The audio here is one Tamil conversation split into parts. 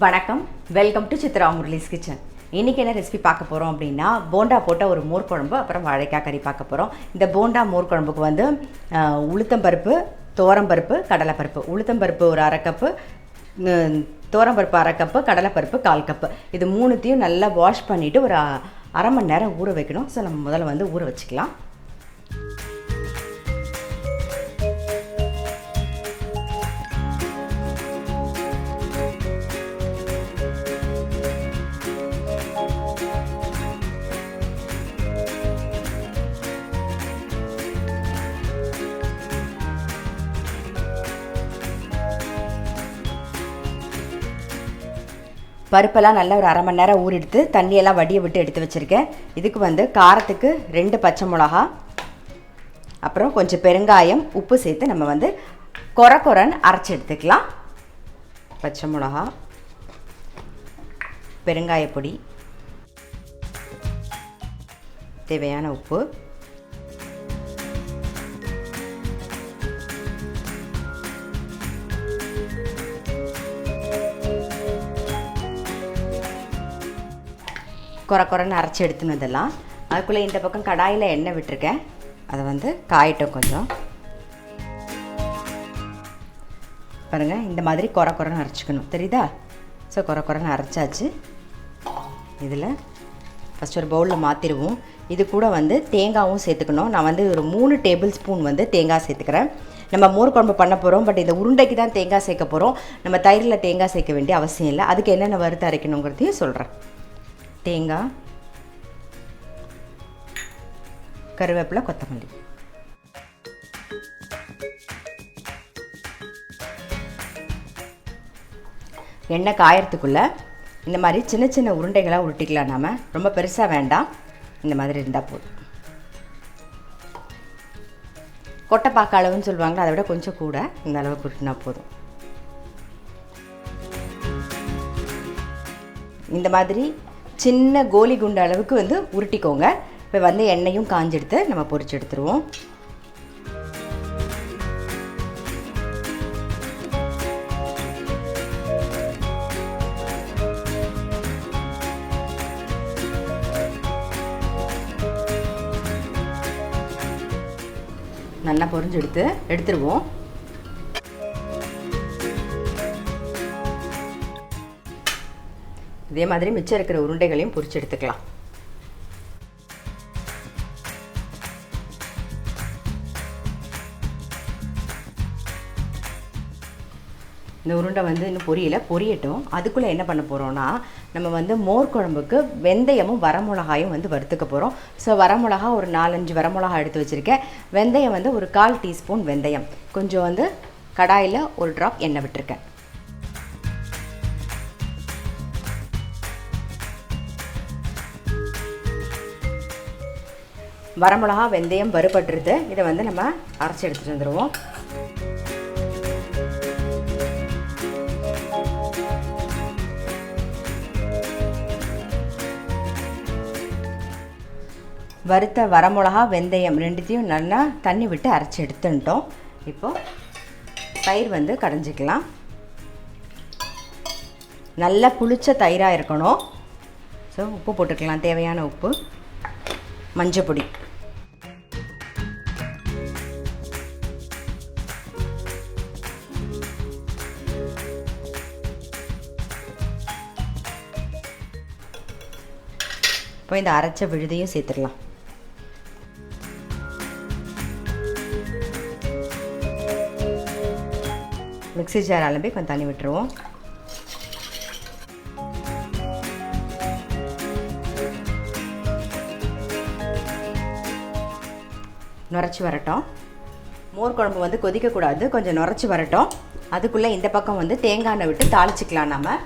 வணக்கம், welcome to Chitra Murali's kitchen. இன்றைக்கி என்ன ரெசிபி பார்க்க போகிறோம் அப்படின்னா, போண்டா போட்ட ஒரு மோர் குழம்பு, அப்புறம் வாழைக்காய் கறி பார்க்க போகிறோம். இந்த போண்டா மோர் குழம்புக்கு வந்து உளுத்தம்பருப்பு, தோரம்பருப்பு, கடலைப்பருப்பு. உளுத்தம்பருப்பு ஒரு அரை கப்பு, தோரம்பருப்பு அரை கப்பு, கடலைப்பருப்பு 1/4 கப்பு. இது மூணுத்தையும் நல்லா வாஷ் பண்ணிவிட்டு ஒரு அரை மணி நேரம் ஊற வைக்கணும். ஸோ நம்ம முதல்ல வந்து ஊற வச்சுக்கலாம். பருப்பெல்லாம் நல்லா ஒரு அரை மணி நேரம் ஊறிடுத்து தண்ணியெல்லாம் வடிய விட்டு எடுத்து வச்சுருக்கேன். இதுக்கு வந்து காரத்துக்கு 2 பச்சை மிளகா, அப்புறம் கொஞ்சம் பெருங்காயம், உப்பு சேர்த்து நம்ம வந்து கொரன்னு அரைச்சி எடுத்துக்கலாம். பச்சை மிளகா, பெருங்காயப்பொடி, தேவையான உப்பு, கொரன்னு அரைச்சி எடுத்துனதெல்லாம். அதுக்குள்ளே இந்த பக்கம் கடாயில் எண்ணெய் விட்டுருக்கேன். அதை வந்து காயட்டும் கொஞ்சம். பாருங்கள், இந்த மாதிரி கொரன்னு அரைச்சிக்கணும், தெரியுதா? ஸோ கொரன்னு அரைச்சாச்சு. இதில் ஃபஸ்ட் ஒரு பவுலில் மாற்றிடுவோம். இது கூட வந்து தேங்காயும் சேர்த்துக்கணும். நான் வந்து ஒரு 3 டேபிள் ஸ்பூன் வந்து தேங்காய் சேர்த்துக்கிறேன். நம்ம மோர் குழம்பு பண்ண போகிறோம், பட் இந்த உருண்டைக்கு தான் தேங்காய் சேர்க்க போகிறோம். நம்ம தயிரில் தேங்காய் சேர்க்க வேண்டிய அவசியம் இல்லை. அதுக்கு என்னென்ன வறுத்து அரைக்கணுங்கிறதையும் சொல்கிறேன். தேங்காய், கருவேப்பிலை, கொத்தமல்லி. எண்ணெய் காயறதுக்குள்ளே இந்த மாதிரி சின்ன சின்ன உருண்டைகளாக உருட்டிக்கலாம். நாம் ரொம்ப பெருசாக வேண்டாம், இந்த மாதிரி இருந்தால் போதும். கொட்டைப்பாக்க அளவுன்னு சொல்லுவாங்களா, அதை விட கொஞ்சம் கூட இந்த அளவுக்கு உருட்டினா போதும். இந்த மாதிரி சின்ன கோலி குண்டு அளவுக்கு வந்து உருட்டிக்கோங்க. இப்போ வந்து எண்ணெயும் காஞ்செடுத்து நம்ம பொரிச்சு எடுத்துருவோம். நல்லா பொரிஞ்சு எடுத்துருவோம். இதே மாதிரி மிச்சம் இருக்கிற உருண்டைகளையும் பொரிச்சு எடுத்துக்கலாம். இந்த உருண்டை வந்து இன்னும் பொரியட்டும். அதுக்குள்ளே என்ன பண்ண போகிறோன்னா, நம்ம வந்து மோர் குழம்புக்கு வெந்தயமும் வரமிளகாயும் வந்து வறுத்துக்க போகிறோம். ஸோ வரமிளகா ஒரு 4-5 வரமிளகா எடுத்து வச்சுருக்கேன். வெந்தயம் வந்து ஒரு 1/4 டீஸ்பூன் வெந்தயம். கொஞ்சம் வந்து கடாயில் ஒரு ட்ராப் எண்ணெய் விட்டுருக்கேன். வரமிளகா, வெந்தயம் வறுபட்டுருது. இதை வந்து நம்ம அரைச்சி எடுத்துகிட்டு வந்துடுவோம். வறுத்த வரமிளகா, வெந்தயம் ரெண்டுத்தையும் நல்லா தண்ணி விட்டு அரைச்சி எடுத்துட்டோம். இப்போது தயிர் வந்து கடைஞ்சிக்கலாம். நல்லா புளிச்ச தயிராக இருக்கணும். ஸோ உப்பு போட்டுக்கலாம், தேவையான உப்பு, மஞ்சப்பொடி, இப்போ இந்த அரைச்ச விழுதையும் சேர்த்துடலாம். மிக்ஸி ஜார் அலம்பி கொஞ்சம் தண்ணி விட்டுருவோம். நுரைச்சி வரட்டும். மோர் குழம்பு வந்து கொதிக்கக்கூடாது, கொஞ்சம் நுரைச்சி வரட்டும். அதுக்குள்ளே இந்த பக்கம் வந்து தேங்காய் எண்ணெய் விட்டு தாளிச்சிக்கலாம். நம்ம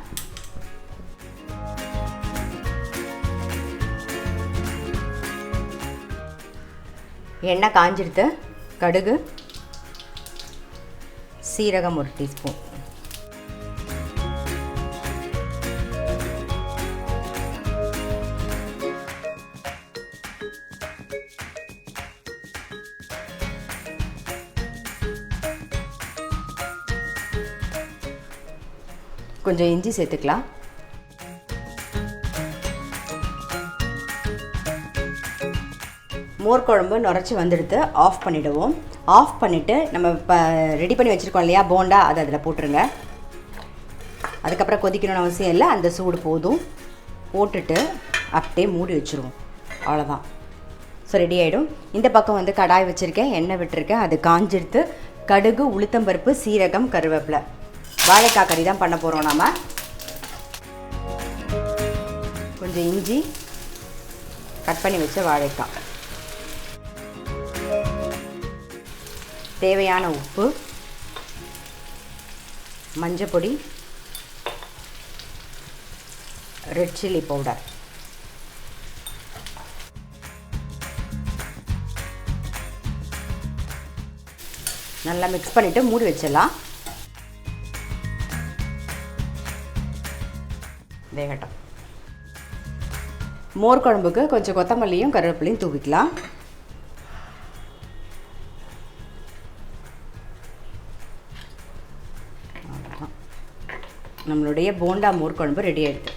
எண்ணெய் காஞ்சிடுத்து. கடுகு, சீரகம் 1 டீஸ்பூன், கொஞ்சம் இஞ்சி சேர்த்துக்கலாம். மோர் குழம்பு நுரைச்சி வந்துடுத்து ஆஃப் பண்ணிவிடுவோம். ஆஃப் பண்ணிவிட்டு நம்ம இப்போ ரெடி பண்ணி வச்சுருக்கோம் இல்லையா போண்டா, அதை அதில் போட்டுருங்க. அதுக்கப்புறம் கொதிக்கணும்னு அவசியம் இல்லை, அந்த சூடு போதும். போட்டுட்டு அப்படியே மூடி வச்சுருவோம், அவ்வளோதான். ஸோ ரெடி ஆகிடும். இந்த பக்கம் வந்து கடாய் வச்சுருக்கேன், எண்ணெய் விட்டுருக்கேன், அது காஞ்சிடுத்து. கடுகு, உளுத்தம்பருப்பு, சீரகம், கருவேப்பிலை, வாழைக்காய் கறி தான் பண்ண போகிறோம் நாம். கொஞ்சம் இஞ்சி, கட் பண்ணி வச்ச வாழைக்காய், தேவையான உப்பு, மஞ்சள் பொடி, ரெட் சில்லி பவுடர், நல்லா மிக்ஸ் பண்ணிவிட்டு மூடி வச்சிடலாம். வேகட்டும். மோர் குழம்புக்கு கொஞ்சம் கொத்தமல்லியும் கருவேப்பிலையும் தூவிக்கலாம். நம்மளுடைய போண்டா மோர் குழம்பு ரெடி ஆகிடுது.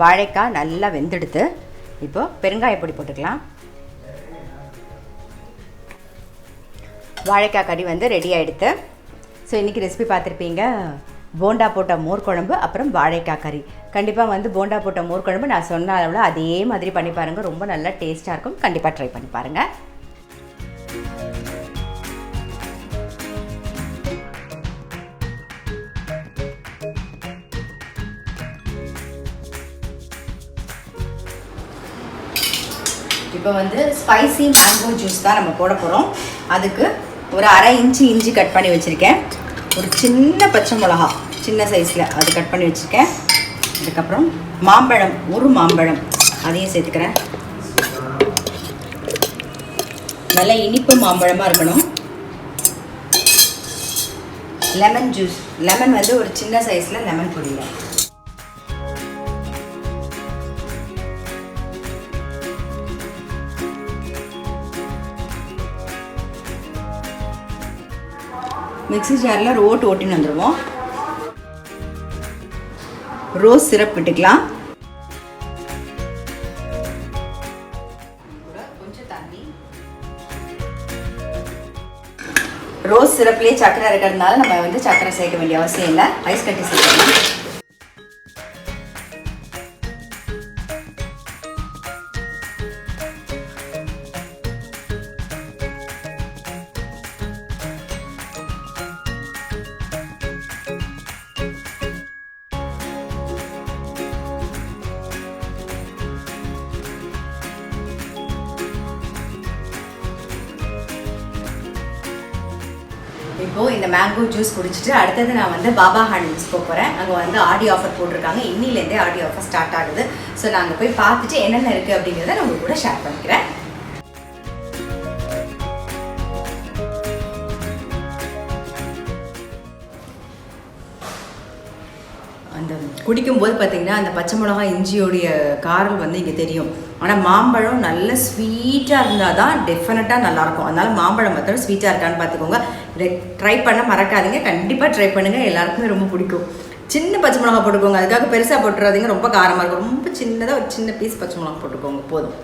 வாழைக்காய் நல்லா வெந்தெடுத்து இப்போ பெருங்காய பொடி போட்டுக்கலாம். வாழைக்காய் கறி வந்து ரெடி ஆகிடுது. ஸோ இன்றைக்கி ரெசிபி பார்த்துருப்பீங்க, போண்டா போட்ட மோர் குழம்பு அப்புறம் வாழைக்காய் கறி. கண்டிப்பாக வந்து போண்டா போட்ட மோர் குழம்பு நான் சொன்ன அளவில் அதே மாதிரி பண்ணி பாருங்கள், ரொம்ப நல்லா டேஸ்ட்டாக இருக்கும். கண்டிப்பாக ட்ரை பண்ணி பாருங்கள். இப்போ வந்து ஸ்பைசி மேங்கோ ஜூஸ் தான் நம்ம போட போகிறோம். அதுக்கு ஒரு அரை இன்ச்சு இஞ்சி கட் பண்ணி வச்சுருக்கேன். ஒரு சின்ன பச்சை மிளகா சின்ன சைஸில் அது கட் பண்ணி வச்சுருக்கேன். அதுக்கப்புறம் மாம்பழம், ஒரு மாம்பழம் அதையும் சேர்த்துக்கிறேன். நல்ல இனிப்பு மாம்பழமாக இருக்கணும். லெமன் ஜூஸ், லெமன் வந்து ஒரு சின்ன சைஸில் லெமன் பொடியில். மிக்ஸி ஜாரில் ஓட்டின்னு வந்துடுவோம். ரோஸ் சிரப் விட்டுக்கலாம். கொஞ்சம் தண்ணி. ரோஸ் சிரப்லேயே சக்கரை இருக்கிறதுனால நம்ம வந்து சக்கரை சேர்க்க வேண்டிய அவசியம் இல்லை, ஐஸ் கட்டி சேர்க்கணும். இப்போது இந்த மேங்கோ ஜூஸ் குடிச்சிட்டு அடுத்தது நான் வந்து பாபா ஹேண்ட்லூம்ஸ் போகிறேன். அங்கே வந்து ஆடி ஆஃபர் போட்டிருக்காங்க, இன்னிலேருந்தே ஆடி ஆஃபர் ஸ்டார்ட் ஆகுது. ஸோ நான் அங்கே போய் பார்த்துட்டு என்னென்ன இருக்குது அப்படிங்கிறத நான் உங்களுக்கு கூட ஷேர் பண்ணிக்கிறேன். அந்த குடிக்கும்போது பார்த்திங்கன்னா அந்த பச்சை மிளகா இஞ்சியோடைய காரம் வந்து இங்கே தெரியும். ஆனால் மாம்பழம் நல்ல ஸ்வீட்டாக இருந்தால் தான் டெஃபினட்டாக நல்லாயிருக்கும். அதனால் மாம்பழம் மாத்திரம் ஸ்வீட்டாக இருக்கான்னு பார்த்துக்கோங்க. இதை ட்ரை பண்ண மறக்காதீங்க, கண்டிப்பாக ட்ரை பண்ணுங்கள், எல்லாருக்குமே ரொம்ப பிடிக்கும். சின்ன பச்சை மிளகா போட்டுக்கோங்க, அதுக்காக பெருசாக போட்டுறாதீங்க, ரொம்ப காரமாக இருக்கும். ரொம்ப சின்னதாக ஒரு சின்ன பீஸ் பச்சை மிளகா போட்டுக்கோங்க போதும்.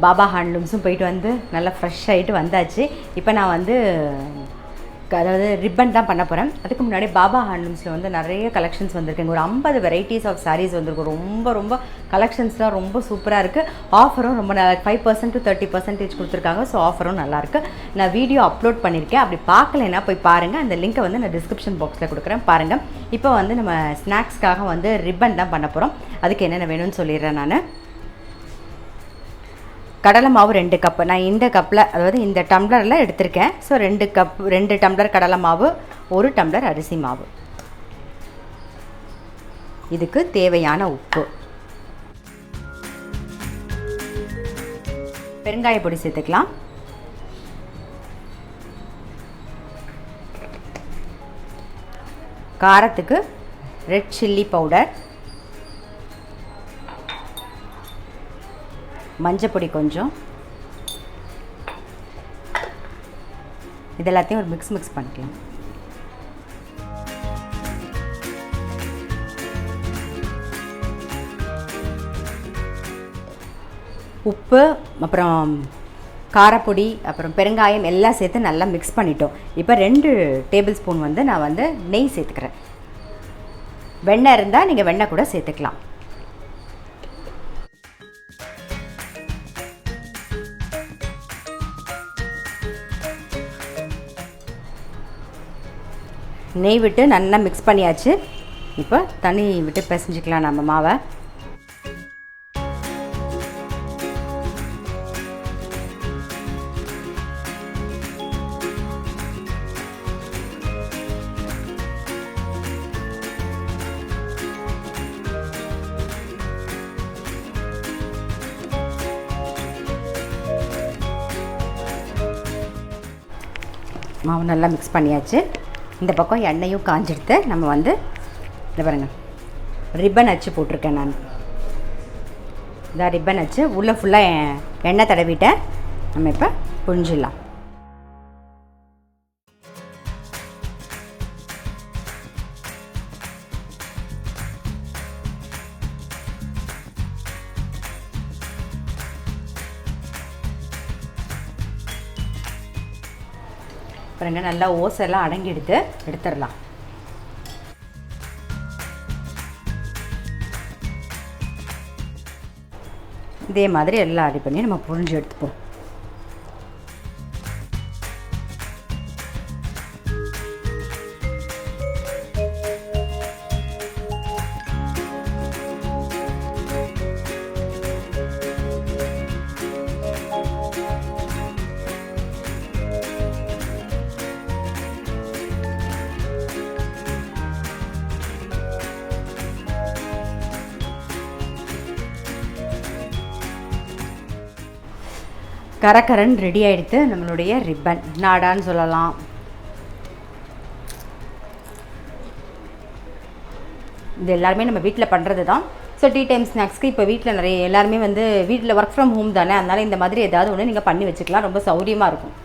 பாபா ஹேண்ட்லூம்ஸும் போயிட்டு வந்து நல்லா ஃப்ரெஷ் ஆகிட்டு வந்தாச்சு. இப்போ நான் வந்து அதாவது ரிப்பன் தான் பண்ண போகிறேன். அதுக்கு முன்னாடி பாபா ஹேண்ட்லூம்ஸில் வந்து நிறைய கலெக்ஷன்ஸ் வந்திருக்குங்க. ஒரு 50 வெரைட்டிஸ் ஆஃப் சாரீஸ் வந்திருக்கும். ரொம்ப கலெக்ஷன்ஸ்லாம் ரொம்ப சூப்பராக இருக்குது. ஆஃபரும் ரொம்ப நல்லா 5% to 30% கொடுத்துருக்காங்க. ஸோ ஆஃபரும் நல்லாயிருக்கு. நான் வீடியோ அப்லோட் பண்ணியிருக்கேன், அப்படி பார்க்கலைன்னா போய் பாருங்கள். அந்த லிங்க்கை வந்து நான் டிஸ்கிரிப்ஷன் பாக்ஸில் கொடுக்குறேன், பாருங்கள். இப்போ வந்து நம்ம ஸ்நாக்ஸ்க்காக வந்து ரிப்பன் தான் பண்ண போகிறோம். அதுக்கு என்னென்ன வேணும்னு சொல்லிடுறேன் நான். கடலை மாவு 2 கப்பு, நான் இந்த கப்பில் அதாவது இந்த டம்ளரில் எடுத்திருக்கேன். ஸோ 2 டம்ளர் கடலை மாவு, 1 டம்ளர் அரிசி மாவு. இதுக்கு தேவையான உப்பு. பெருங்காய பொடி சேர்த்துக்கலாம். காரத்துக்கு ரெட் சில்லி பவுடர், மஞ்சள் பொடி கொஞ்சம், இது எல்லாத்தையும் ஒரு மிக்ஸ் பண்ணிக்கலாம். உப்பு அப்புறம் காரப்பொடி அப்புறம் பெருங்காயம் எல்லாம் சேர்த்து நல்லா மிக்ஸ் பண்ணிட்டோம். இப்போ 2 டேபிள் ஸ்பூன் வந்து நான் வந்து நெய் சேர்த்துக்கிறேன். வெண்ணெய் இருந்தால் நீங்கள் வெண்ணெய் கூட சேர்த்துக்கலாம். நெய் விட்டு நல்லா மிக்ஸ் பண்ணியாச்சு. இப்போ தண்ணி விட்டு பிசைஞ்சிக்கலாம் நம்ம மாவை. மாவு நல்லா மிக்ஸ் பண்ணியாச்சு. இந்த பக்கம் எண்ணெயும் காஞ்சிடுத்து. நம்ம வந்து இந்த பாருங்கள், ரிப்பன் அச்சு போட்டிருக்கேன் நான். இதான் ரிப்பன் அச்சு, உள்ளே ஃபுல்லாக எண்ணெய் தடவிட்டேன். நம்ம இப்போ புழிஞ்சிடலாம். பாருங்க, நல்லா ஓசெல்லாம் அடங்கி எடுத்துடலாம். இதே மாதிரி எல்லாம் ரெடி பண்ணி நம்ம புழிஞ்சு எடுத்துப்போம். கரகரன் ரெடி ஆகிடுத்து நம்மளுடைய ரிப்பன் நாடான்னு சொல்லலாம். இது எல்லாருமே நம்ம வீட்டில் பண்ணுறது தான். ஸோ டீ டைம் ஸ்நாக்ஸ்க்கு இப்போ வீட்டில் நிறைய எல்லாருமே வந்து வீட்டில் ஒர்க் ஃப்ரம் ஹோம் தானே, அதனால் இந்த மாதிரி ஏதாவது ஒன்று நீங்கள் பண்ணி வச்சுக்கலாம். ரொம்ப சௌரியமாக இருக்கும்.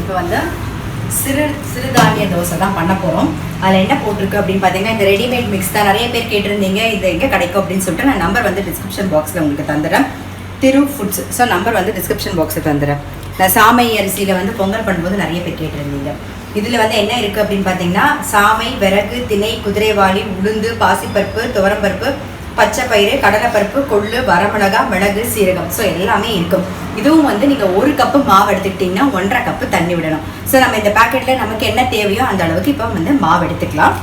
இப்போ வந்து சிறுதானிய தோசை தான் பண்ண போகிறோம். அதில் என்ன போட்டிருக்கு அப்படின்னு பார்த்தீங்கன்னா, இந்த ரெடிமேட் மிக்ஸ் தான். நிறைய பேர் கேட்டிருந்தீங்க இது எங்கே கிடைக்கும் அப்படின்னு சொல்லிட்டு நான் நம்பர் வந்து டிஸ்கிரிப்ஷன் பாக்ஸில் உங்களுக்கு தந்துடுறேன். திரு ஃபுட்ஸ். ஸோ நம்பர் வந்து டிஸ்கிரிப்ஷன் பாக்ஸில் தந்துடுறேன். நான் சாமை அரிசியில் வந்து பொங்கல் பண்ணும்போது நிறைய பேர் கேட்டிருந்தீங்க. இதில் வந்து என்ன இருக்குது அப்படின்னு பார்த்தீங்கன்னா, சாமை, விறகு, திணை, குதிரைவாளி, உளுந்து, பாசிப்பருப்பு, துவரம்பருப்பு, பச்சை பயிறு, கடலைப்பருப்பு, கொள்ளு, வரமிளகா, மிளகு, சீரகம். ஸோ எல்லாமே இருக்கும். இதுவும் வந்து நீங்கள் 1 கப்பு மாவு எடுத்துக்கிட்டிங்கன்னா 1.5 கப்பு தண்ணி விடணும். ஸோ நம்ம இந்த பேக்கெட்டில் நமக்கு என்ன தேவையோ அந்த அளவுக்கு இப்போ வந்து மாவு எடுத்துக்கலாம்.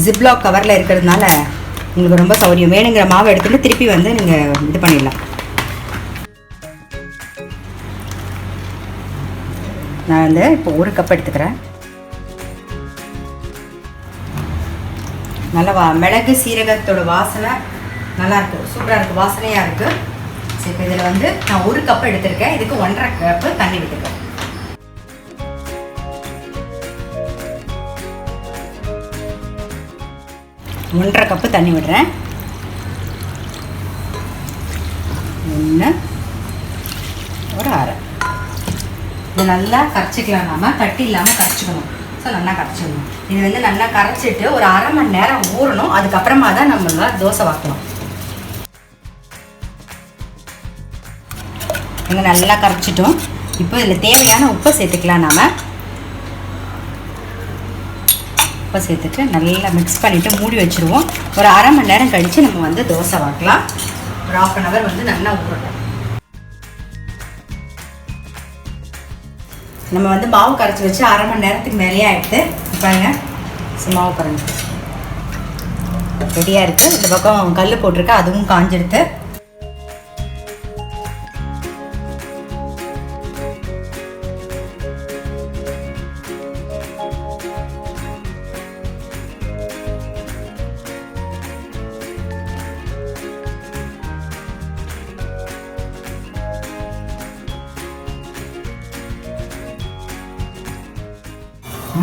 ஜிப்லாக் கவரில் இருக்கிறதுனால உங்களுக்கு ரொம்ப சௌரியம். வேணுங்கிற மாவு எடுத்துகிட்டு திருப்பி வந்து நீங்கள் இது பண்ணிடலாம். நான் வந்து இப்போ 1 கப் எடுத்துக்கிறேன். நல்லா மிளகு சீரகத்தோட வாசனை நல்லாயிருக்கு, சூப்பராக இருக்குது, வாசனையாக இருக்குது. சரி, இப்போ இதில் வந்து நான் 1 கப் எடுத்திருக்கேன். இதுக்கு 1.5 கப்பு தண்ணி விட்டுக்கிறேன். ஒன்றரை கப்பு தண்ணி விடுறேன். 1 ஒரு அரை. இது நல்லா கரைச்சிக்கலாம். நாம் கட்டி இல்லாமல் கரைச்சிக்கணும். ஸோ நல்லா கரைச்சிடணும். இது வந்து நல்லா கரைச்சிட்டு ஒரு 1/2 மணி நேரம் ஊறணும். அதுக்கப்புறமா தான் நம்ம தோசை வாக்கணும். இங்கே நல்லா கரைச்சிட்டோம். இப்போ இதில் தேவையான உப்பை சேர்த்துக்கலாம். நாம் உப்பை சேர்த்துட்டு நல்லா மிக்ஸ் பண்ணிவிட்டு மூடி வச்சுருவோம். ஒரு 1/2 மணி நேரம் கழித்து நம்ம வந்து தோசை வாக்கலாம். ஒரு 1/2 hour வந்து நல்லா ஊறட்டும். நம்ம வந்து மாவு கரைச்சி வச்சு 1/2 மணி நேரத்துக்கு மேலேயே ஆகிடுது. பாருங்க, மாவு பாருங்க. ரெடியாக இருக்குது. இந்த பக்கம் கல் போட்டிருக்கேன், அதுவும் காஞ்சிடுது.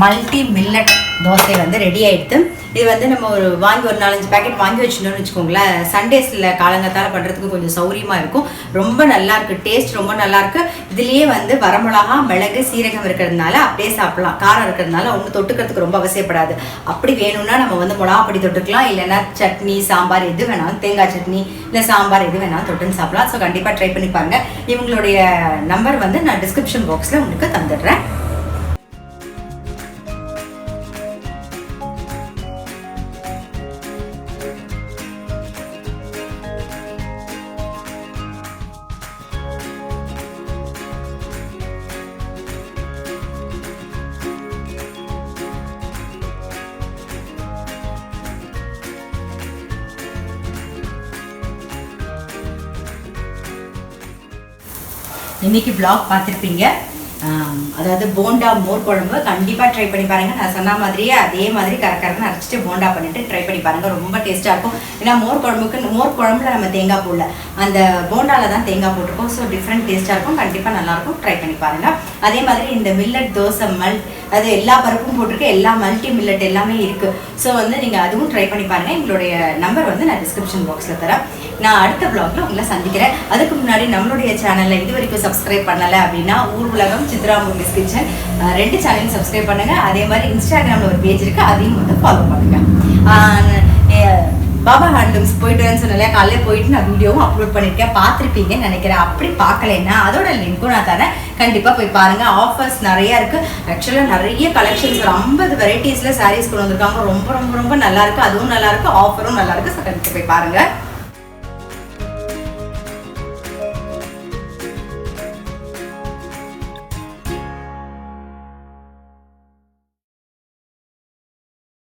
மல்டி மில்லட் தோசை வந்து ரெடி ஆகிடுது. இது வந்து நம்ம ஒரு 4-5 பேக்கெட் வாங்கி வச்சுட்டோம்னு வச்சுக்கோங்களேன். சண்டேஸில் காலங்காத்தால் பண்ணுறதுக்கு கொஞ்சம் சௌரியமாக இருக்கும். ரொம்ப நல்லாயிருக்கு, டேஸ்ட் ரொம்ப நல்லாயிருக்கு. இதுலேயே வந்து வரமிளகா, மிளகு, சீரகம் இருக்கிறதுனால அப்படியே சாப்பிட்லாம். காரம் இருக்கிறதுனால ஒன்று தொட்டுக்கிறதுக்கு ரொம்ப அவசியப்படாது. அப்படி வேணும்னா நம்ம வந்து மிளகா பொடி தொட்டுக்கலாம், இல்லைன்னா சட்னி, சாம்பார் எது வேணாலும், தேங்காய் சட்னி இல்லை சாம்பார் எது வேணாலும் தொட்டுன்னு சாப்பிடலாம். ஸோ கண்டிப்பாக ட்ரை பண்ணி பாருங்கள். இவங்களுடைய நம்பர் வந்து நான் டிஸ்கிரிப்ஷன் பாக்ஸில் உங்களுக்கு தந்துடுறேன். இன்னைக்கு vlog பார்த்துருப்பீங்க. அதாவது போண்டா மோர் குழம்பு கண்டிப்பாக ட்ரை பண்ணி பாருங்கள். நான் சொன்ன மாதிரியே அதே மாதிரி கரெக்டாக அரைச்சிட்டு போண்டா பண்ணிவிட்டு ட்ரை பண்ணி பாருங்கள். ரொம்ப டேஸ்ட்டாக இருக்கும். ஏன்னா மோர் குழம்புல நம்ம தேங்காய் போடல, அந்த போண்டாவில் தான் தேங்காய் போட்டிருக்கோம். ஸோ டிஃப்ரெண்ட் டேஸ்ட்டாக இருக்கும். கண்டிப்பாக நல்லாயிருக்கும். ட்ரை பண்ணி பாருங்கள். அதே மாதிரி இந்த மில்லட் தோசை அது எல்லா பருப்பும் போட்டிருக்கு, எல்லா மல்டி மில்லட் எல்லாமே இருக்குது. ஸோ வந்து நீங்கள் அதுவும் ட்ரை பண்ணி பாருங்கள். எங்களுடைய நம்பர் வந்து நான் டிஸ்கிரிப்ஷன் பாக்ஸில் தரேன். நான் அடுத்த vlogல உங்களை சந்திக்கிறேன். அதுக்கு முன்னாடி நம்மளுடைய சேனலில் இது வரைக்கும் சப்ஸ்கிரைப் பண்ணலை அப்படின்னா ஊர் உலகம் சித்ரா முருகேஸ் கிச்சன் 2 சேனலையும் சப்ஸ்கிரைப் பண்ணுங்கள். அதே மாதிரி இன்ஸ்டாகிராமில் ஒரு பேஜ் இருக்குது, அதையும் வந்து ஃபாலோ பண்ணுங்கள். பாபா ஹேண்ட்லூம்ஸ் போயிட்டு வரேன்னு சொன்னாலே காலையில் போயிட்டு நான் வீடியோவும் அப்லோட் பண்ணியிருக்கேன், பார்த்துருப்பீங்கன்னு நினைக்கிறேன். அப்படி பார்க்கலைன்னா அதோட லிங்க்கும் நான் தரேன், கண்டிப்பாக போய் பாருங்கள். ஆஃபர்ஸ் நிறையா இருக்குது. ஆக்சுவலாக நிறைய கலெக்ஷன்ஸ், ஒரு 50 வெரைட்டிஸில் சாரீஸ் கொண்டு வந்திருக்காங்க. ரொம்ப ரொம்ப ரொம்ப நல்லாயிருக்கு. அதுவும் நல்லாயிருக்கு, ஆஃபரும் நல்லாயிருக்கு. ஸோ கண்டிப்பாக போய் பாருங்கள்.